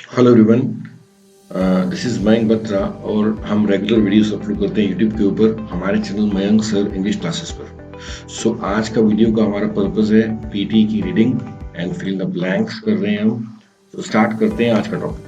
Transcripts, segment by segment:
Hello everyone, this is Mayank Batra और हम regular videos upload करते हैं यूट्यूब के ऊपर हमारे channel Mayank sir English classes पर। सो आज का वीडियो का हमारा पर्पस है पीटी की reading and fill the blanks कर रहे हैं हम। तो स्टार्ट करते हैं आज का टॉपिक।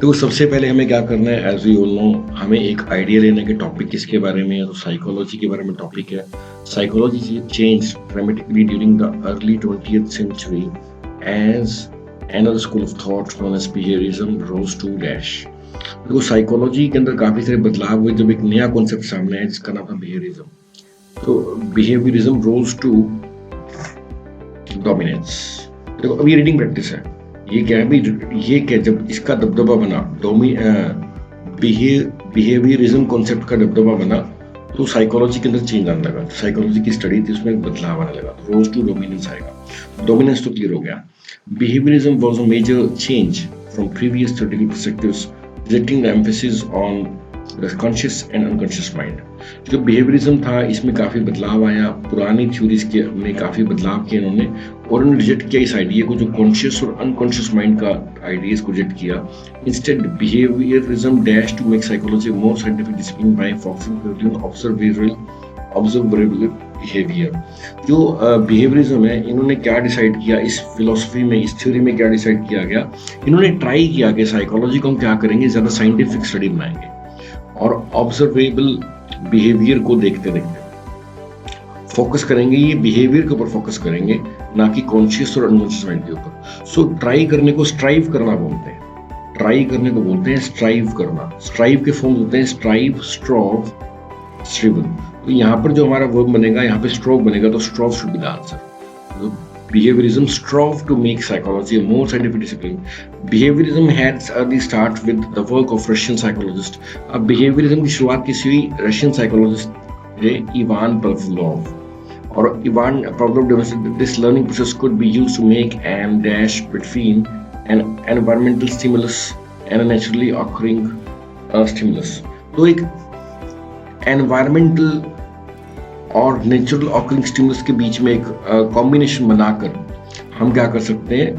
तो सबसे पहले हमें क्या करना है, एज वी ऑल नो, हमें एक आइडिया लेना है कि टॉपिक किसके बारे में है। तो साइकोलॉजी के बारे में टॉपिक है। Psychology change dramatically during the early 20th century as another school of thought known as behaviorism rose to dash। देखो, साइकोलॉजी के अंदर काफी सारे बदलाव हुए जब एक नया कॉन्सेप्ट सामने आया जिसका नाम था बिहेवियरिज्म। तो बिहेवियरिज्म रोज टू डोमिनेंस। देखो, अभी रीडिंग प्रैक्टिस है, ये क्या है भी, ये क्या, जब इसका दबदबा बना बिहेवियरिज्म कॉन्सेप्ट का दबदबा बना तो साइकोलॉजी के अंदर चेंज आने लगा। साइकोलॉजी की स्टडी थी, उसमें बदलाव आने लगा, रोज टू डोमिनेंस आएगा। डोमिनेंस तो क्लियर हो गया। Behaviorism was a major change from previous theoretical perspectives, rejecting the emphasis on the conscious and unconscious mind। जो behaviorism था इसमें काफी बदलाव आया, पुरानी थ्योरीज के में काफी बदलाव किए इन्होंने, और उन्होंने रिजेक्ट किया इस आइडिया को, जो कॉन्शियस और अनकॉन्शियस माइंड का आइडियाज को रिजेक्ट किया। Instead behaviorism dash to make psychology a more scientific discipline by focusing purely on observable behaviour. जो बिहेवियरिज्म है, इन्होंने क्या डिसाइड किया इस फिलोसफी में, इस थ्योरी में क्या डिसाइड किया गया, इन्होंने ट्राई किया कि साइकोलॉजी को हम क्या करेंगे, ज्यादा साइंटिफिक स्टडी बनाएंगे और ऑब्जर्वेबल बिहेवियर को देखते देखते फोकस करेंगे, ये बिहेवियर के ऊपर फोकस करेंगे, ना कि कॉन्शियस और अनकॉन्शियस माइंड के ऊपर। सो ट्राई करने को स्ट्राइव करना बोलते हैं, ट्राई करने को बोलते हैं स्ट्राइव करना। स्ट्राइव के फॉर्म होते हैं स्ट्राइव, स्ट्रोव, स्ट्रिवन। तो यहाँ पर जो हमारा वर्ब बनेगा, यहाँ पे स्ट्रोव बनेगा, तो strove should be the answer. तो behaviorism strove to make psychology a more scientific discipline। Behaviorism had its early start with the work of Russian psychologist। अब behaviorism की शुरुआत किसी हुई, रशियन साइकोलॉजिस्ट है इवान पावलोव। और Ivan Pavlov demonstrated this learning process could be used to make an dash between an environmental stimulus and a naturally occurring stimulus। तो एक environmental और नेचुरल ऑकरिंग स्टिमुलस के बीच में एक कॉम्बिनेशन बनाकर हम क्या कर सकते हैं,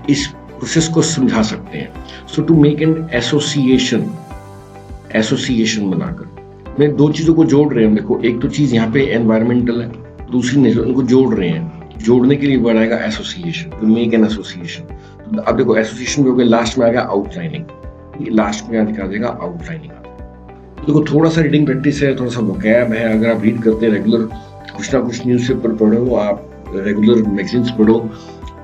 इस प्रोसेस को समझा सकते हैं। सो टू मेक एन एसोसिएशन बनाकर मैं दो चीजों को जोड़ रहे हैं। देखो, एक तो चीज यहाँ पे एनवायरमेंटल है, दूसरी नेचुरल, उनको जोड़ रहे हैं। जोड़ने के लिए बनाएगा association, to make an association. अब देखो, एसोसिएशन हो गया, लास्ट में आ गया आउटलाइनिंग, लास्ट में क्या देगा, आउटलाइनिंग। देखो, थोड़ा सा रीडिंग प्रैक्टिस है, थोड़ा सा वोकैब है। अगर आप रीड करते हैं रेगुलर, कुछ ना कुछ न्यूज़पेपर पढ़ो, आप रेगुलर मैगजीन्स पढ़ो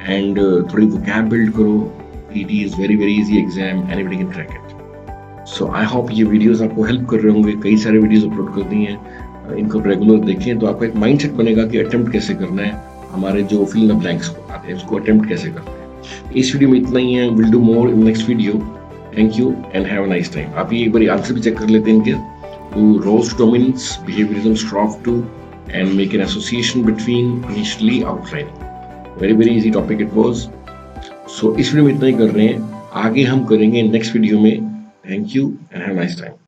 एंड थोड़ी वोकैब बिल्ड करो, it is very very easy exam, anybody can crack it. So I hope ये वीडियोस आपको हेल्प कर रहे होंगे। कई सारे वीडियोस अपलोड कर दिए हैं, इनको रेगुलर देखें तो आपका एक माइंडसेट बनेगा कि अटेम्प्ट कैसे करना है, हमारे जो फिल द ब्लैंक्स आते हैं उसको अटेम्प्ट कैसे करना है। इस वीडियो में इतना ही है, will do more in next video. Thank you and have a nice time। आप ये एक बार आंसर भी चेक कर लेते हैं इनके। To rose to dominance, behaviorism strove to and make an association between initially outlining। Very easy topic it was। So इस video में इतना ही कर रहे हैं, आगे हम करेंगे नेक्स्ट वीडियो में। Thank you and have a nice time।